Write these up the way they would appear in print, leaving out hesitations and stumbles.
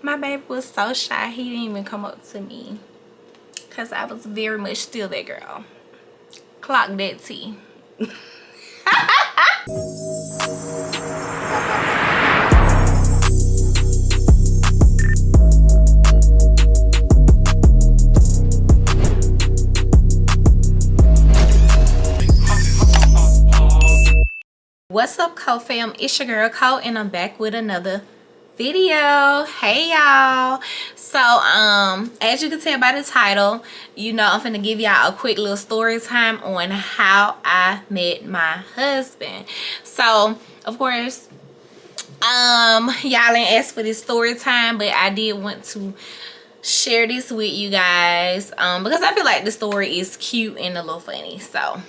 My baby was so shy, he didn't even come up to me. Because I was very much still that girl. Clock that T. What's up, COFAM? It's your girl Co, and I'm back with another video. Hey y'all. So as you can tell by the title, you know I'm finna give y'all a quick little story time on how I met my husband. So of course y'all ain't asked for this story time, but I did want to share this with you guys because I feel like the story is cute and a little funny. So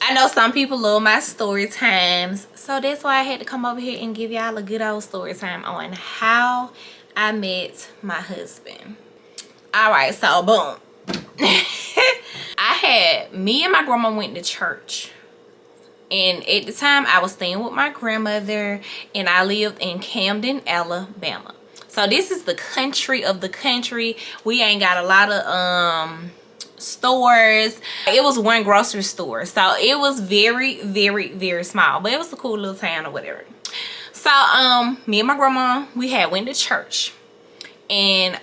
I know some people love my story times, so that's why I had to come over here and give y'all a good old story time on how I met my husband. Alright, so boom. Me and my grandma went to church. And at the time, I was staying with my grandmother, and I lived in Camden, Alabama. So this is the country of the country. We ain't got a lot of stores. It was one grocery store, so it was very, very, very small, but it was a cool little town or whatever. So me and my grandma, we had went to church, and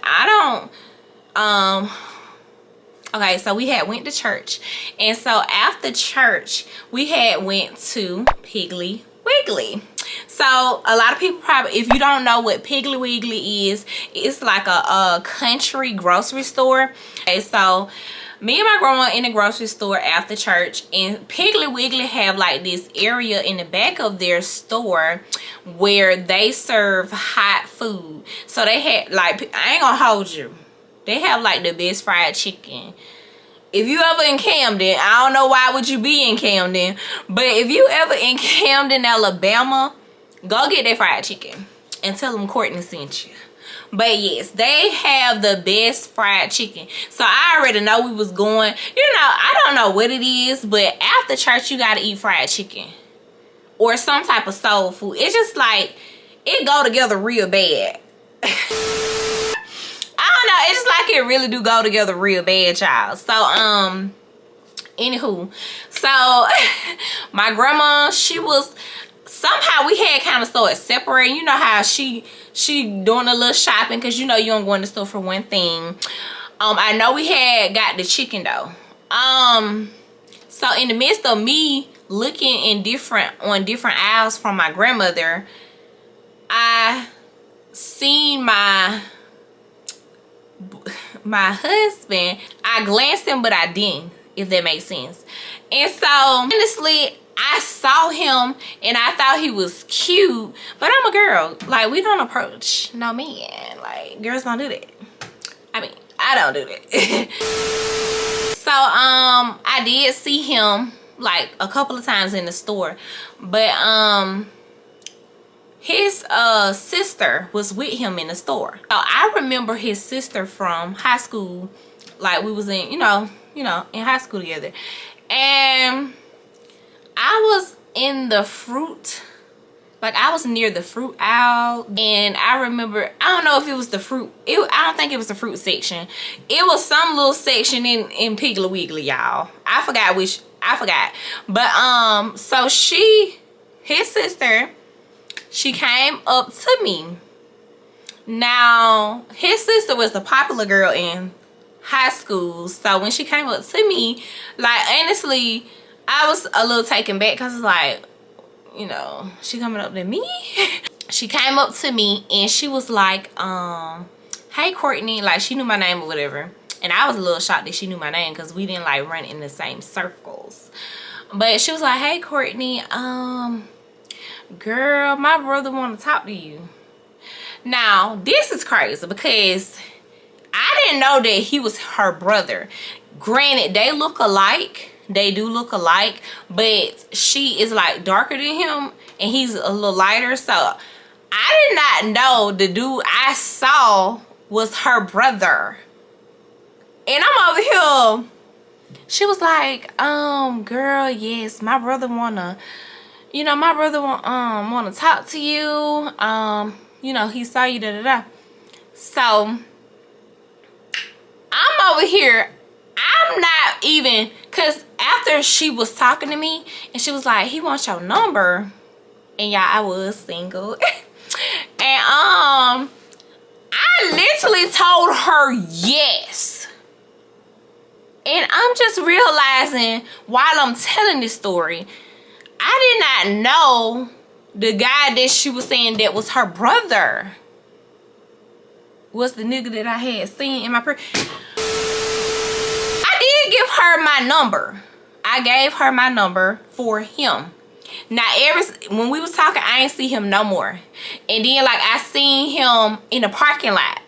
okay, so we had went to church, and so after church we had went to Piggly Wiggly. So a lot of people probably, if you don't know what Piggly Wiggly is, it's like a country grocery store. Okay, so me and my grandma in the grocery store after church, and Piggly Wiggly have like this area in the back of their store where they serve hot food. So they had, like, I ain't gonna hold you, they have like the best fried chicken. If you ever in Camden, I don't know why would you be in Camden, but if you ever in Camden, Alabama, go get their fried chicken and tell them Courtney sent you. But yes, they have the best fried chicken. So I already know we was going, you know, I don't know what it is, but after church you gotta eat fried chicken or some type of soul food. It's just like, it go together real bad. I don't know, it's just like it really do go together real bad, y'all. So anywho, so my grandma, she was, somehow we had kind of started separating. You know how she doing a little shopping, because you know you don't go in the store for one thing. I know we had got the chicken though. So in the midst of me looking in on different aisles from my grandmother, I seen my husband. I glanced him, but I didn't, if that makes sense. And so honestly, I saw him and I thought he was cute, but I'm a girl. Like, we don't approach no man. Like, girls don't do that. I mean, I don't do that. So I did see him like a couple of times in the store, but his sister was with him in the store. So I remember his sister from high school. Like, we was in, you know, in high school together. And I was in the fruit, like I was near the fruit aisle, and I remember, I don't know if it was the fruit, I don't think it was the fruit section. It was some little section in Piggly Wiggly, y'all. I forgot. But so his sister, she came up to me. Now, his sister was the popular girl in high school, so when she came up to me, like, honestly, I was a little taken back, because it's like, you know, she coming up to me. She came up to me and she was like, hey Courtney, like, she knew my name or whatever. And I was a little shocked that she knew my name, because we didn't like run in the same circles. But she was like, hey Courtney, girl, my brother want to talk to you. Now, this is crazy, because I didn't know that he was her brother. Granted, they look alike. They do look alike, but she is like darker than him and he's a little lighter. So I did not know the dude I saw was her brother. And I'm over here. She was like, girl, yes, my brother wanna, you know, my brother wanna talk to you. you know, he saw you, da-da-da. So, I'm over here. I'm not even, because after she was talking to me, and she was like, he wants your number. And y'all, I was single. And, I literally told her yes. And I'm just realizing, while I'm telling this story, I did not know the guy that she was saying that was her brother was the nigga that I had seen in my I did give her my number. I gave her my number for him. Now, when we was talking, I ain't see him no more. And then, like, I seen him in the parking lot.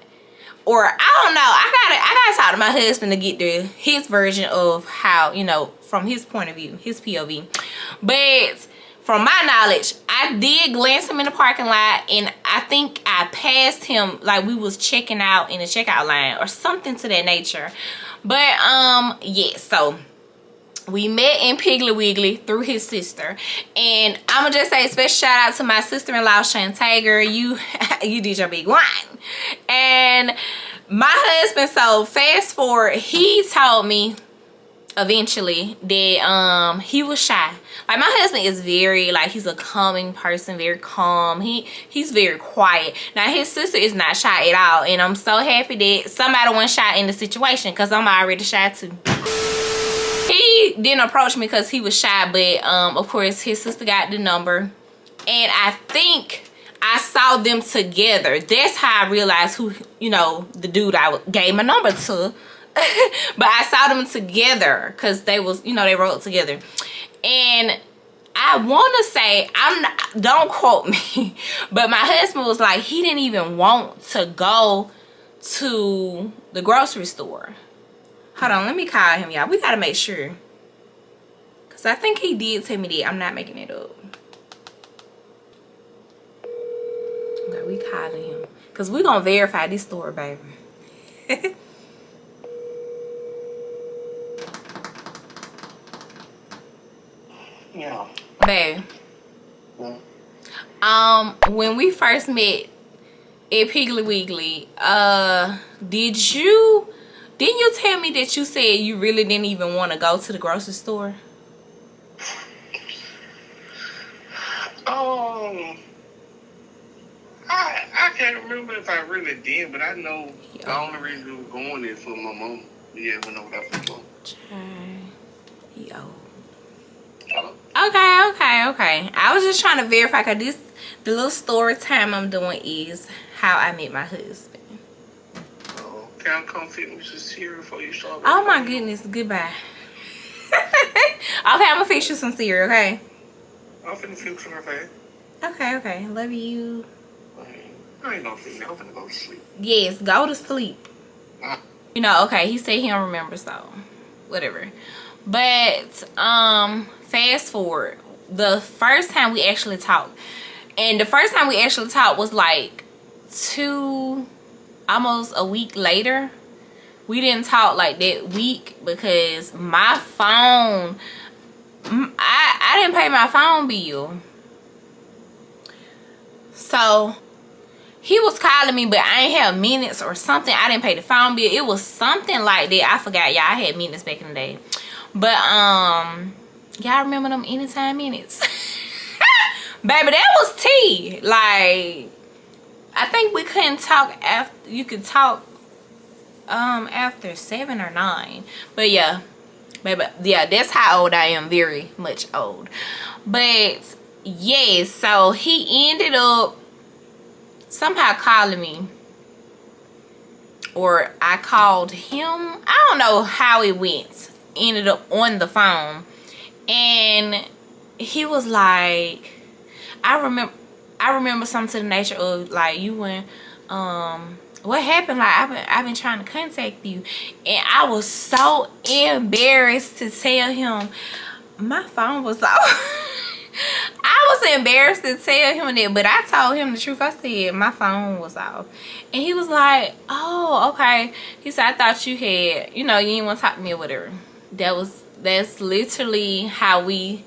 Or, I don't know. I gotta talk to my husband to get his version of how, you know, from his point of view, his POV. But from my knowledge, I did glance him in the parking lot, and I think I passed him, like we was checking out in the checkout line or something to that nature. But yeah, so we met in Piggly Wiggly through his sister. And I'ma just say special shout out to my sister-in-law, Shantae, girl. You did your big one. And my husband, so fast forward, he told me eventually that he was shy. Like, my husband is very, like, he's a calming person, very calm. He's very quiet. Now, his sister is not shy at all, and I'm so happy that somebody wasn't shy in the situation, because I'm already shy too. He didn't approach me because he was shy, but of course his sister got the number, and I think I saw them together. That's how I realized who, you know, the dude I gave my number to. But I saw them together because they was, you know, they rode together. And I want to say, don't quote me, but my husband was like, he didn't even want to go to the grocery store. Hold on, let me call him, y'all. We got to make sure. Because I think he did tell me that. I'm not making it up. Okay, we calling him. Because we're going to verify this story, baby. Yeah. Babe. When we first met at Piggly Wiggly, didn't you tell me that you said you really didn't even want to go to the grocery store? I can't remember if I really did, but I know the only reason we were going is for my mom. Yeah, went over there for my mom. Yo. Okay. I was just trying to verify, because the little story time I'm doing is how I met my husband. Oh, can I come fit me some cereal before you start? Oh my goodness, goodbye. Okay, I'm gonna fix you some cereal, okay? I'm finna fix her face. Okay. Love you. I ain't gonna fix me. I'm finna go to sleep. Yes, go to sleep. You know, okay, he said he don't remember, so whatever. But fast forward, the first time we actually talked, and the first time we actually talked was like almost a week later. We didn't talk like that week because my phone, I didn't pay my phone bill. So he was calling me, but I ain't have minutes or something. I didn't pay the phone bill. It was something like that. I forgot, y'all. I had minutes back in the day. But y'all remember them anytime minutes? Baby, that was tea. Like, I think we couldn't talk after, you could talk after 7 or 9. But yeah, baby, yeah, that's how old I am. Very much old. But yeah, so he ended up somehow calling me, or I called him. I don't know how it went. Ended up on the phone, and he was like, I remember something to the nature of like, you went, what happened? Like, I've been trying to contact you. And I was so embarrassed to tell him my phone was off. I was embarrassed to tell him that, but I told him the truth. I said my phone was off. And he was like, oh, okay. He said, I thought you had, you know, you didn't want to talk to me or whatever. That's literally how we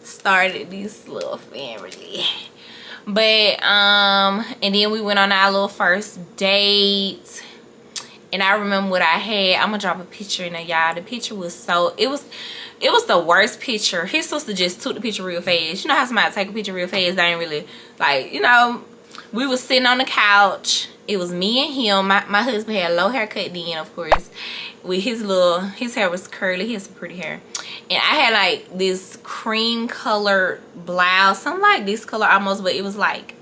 started this little family. But and then we went on our little first date. And I remember what I had. I'm gonna drop a picture in there, y'all. The picture was so, it was the worst picture. His sister just took the picture real fast. You know how somebody take a picture real fast? They ain't really, like, you know, we was sitting on the couch. It was me and him. My husband had a low haircut then, of course. With his hair was curly. He has some pretty hair. And I had like this cream colored blouse. Something like this color almost, but it was like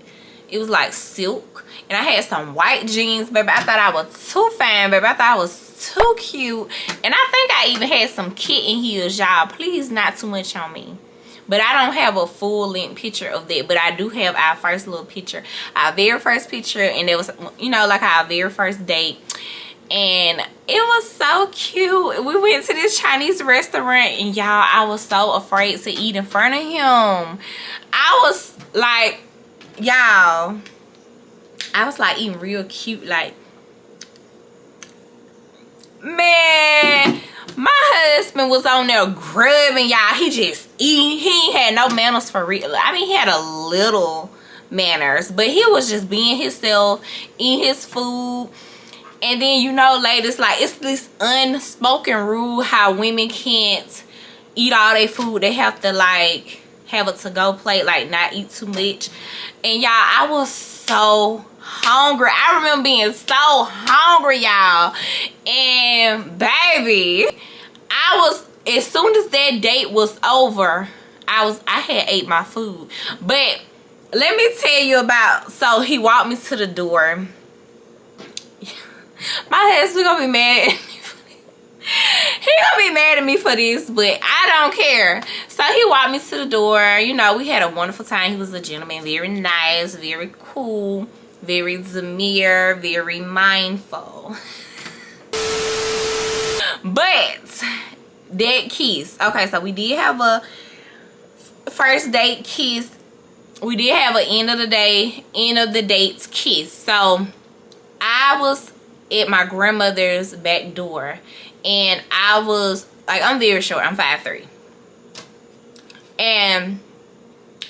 silk. And I had some white jeans, baby. I thought I was too fine, baby. I thought I was too cute. And I think I even had some kitten heels, y'all. Please, not too much on me. But I don't have a full-length picture of that. But I do have our first little picture. Our very first picture. And it was, you know, like our very first date. And it was so cute. We went to this Chinese restaurant. And y'all, I was so afraid to eat in front of him. I was like, y'all, I was like eating real cute, like, man, my husband was on there grubbing, y'all. He just eating. He ain't had no manners for real. I mean, he had a little manners, but he was just being himself, eating his food. And then, you know, ladies, like, it's this unspoken rule how women can't eat all their food. They have to, like, have a to-go plate, like, not eat too much. And y'all, I was so hungry. I remember being so hungry, y'all. And baby, I was, as soon as that date was over, I had ate my food. But let me tell you about, so he walked me to the door. My husband gonna be mad at me for this. He gonna be mad at me for this, but I don't care. So he walked me to the door. You know, we had a wonderful time. He was a gentleman, very nice, very cool, very demure, very mindful. But that kiss, okay, so we did have a first date kiss. We did have an end of the dates kiss. So I was at my grandmother's back door, and I was like, I'm very short, I'm 5'3", and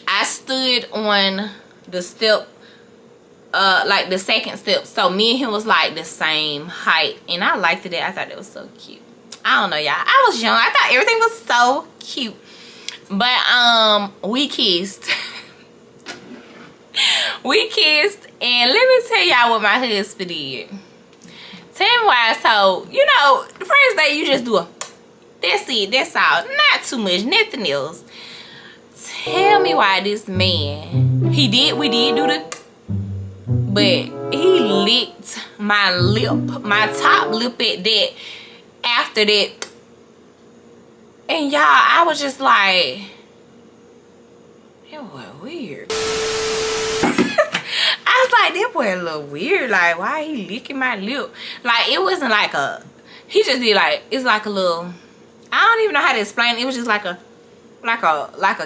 I stood on the step, like the second step, so me and him was like the same height, and I liked it. I thought it was so cute. I don't know, y'all, I was young, I thought everything was so cute. But we kissed. We kissed, and let me tell y'all what my husband did. Tell me why. So, you know, the first day you just do a, that's it, that's all, not too much, nothing else. Tell me why this man, we did do the, but he licked my lip, my top lip at that, after that. And y'all, I was just like, it was weird. I was like, that boy a little weird. Like, why he licking my lip? Like, it wasn't like a, he just did like, it's like a little, I don't even know how to explain it. It was just like a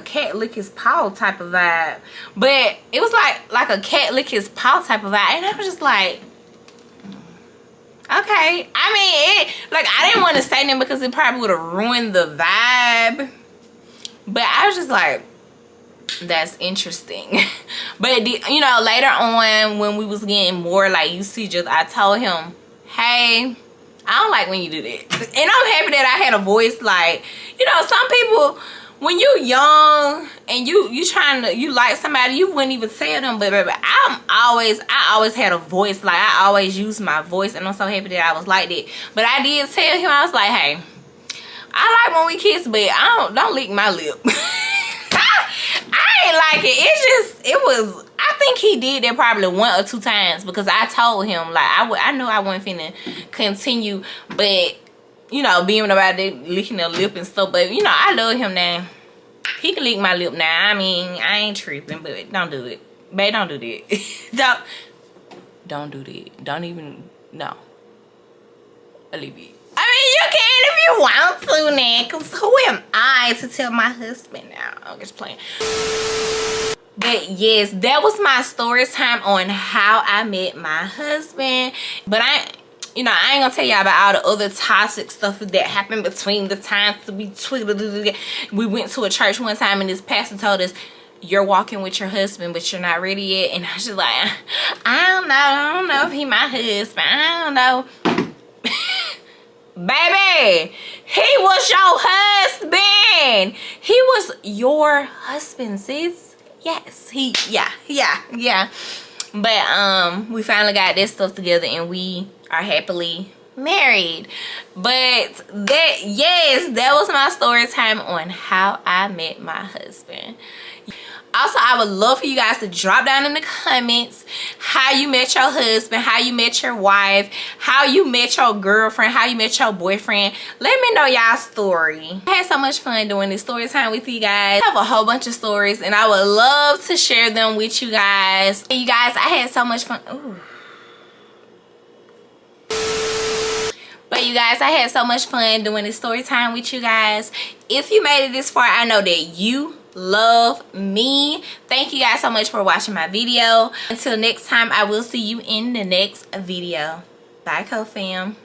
cat lick his paw type of vibe. But it was like a cat lick his paw type of vibe. And I was just like, okay. I mean, like, I didn't want to say nothing because it probably would have ruined the vibe. But I was just like, that's interesting. But you know, later on when we was getting more like used to each other, I told him, hey, I don't like when you do that. And I'm happy that I had a voice. Like, you know, some people, when you young and you like somebody, you wouldn't even tell them. But baby, I always had a voice. Like, I always used my voice, and I'm so happy that I was like that. But I did tell him, I was like, hey, I like when we kiss, but don't lick my lip. I ain't like it. It was, I think he did that probably 1 or 2 times, because I told him, like, I knew I wasn't finna continue, but, you know, being about that, licking the lip and stuff. But, you know, I love him now. He can lick my lip now. I mean, I ain't tripping, but don't do it. Babe, don't do that. don't do that. Don't even, no. I'll leave it. I mean, you can if you want to now, because who am I to tell my husband now? I'm just playing. But yes, that was my story time on how I met my husband. But I ain't gonna tell y'all about all the other toxic stuff that happened between the times we went to a church one time, and this pastor told us, you're walking with your husband, but you're not ready yet. And I was just like, I don't know if he my husband. I don't know. Baby, he was your husband. He was your husband, sis. Yes, yeah. But we finally got this stuff together and we are happily married. But that was my story time on how I met my husband. Also, I would love for you guys to drop down in the comments how you met your husband, how you met your wife, how you met your girlfriend, how you met your boyfriend. Let me know y'all's story. I had so much fun doing this story time with you guys. I have a whole bunch of stories and I would love to share them with you guys. And you guys, I had so much fun. Ooh. But you guys, I had so much fun doing this story time with you guys. If you made it this far, I know that you love me. Thank you guys so much for watching my video. Until next time, I will see you in the next video. Bye, COFAM.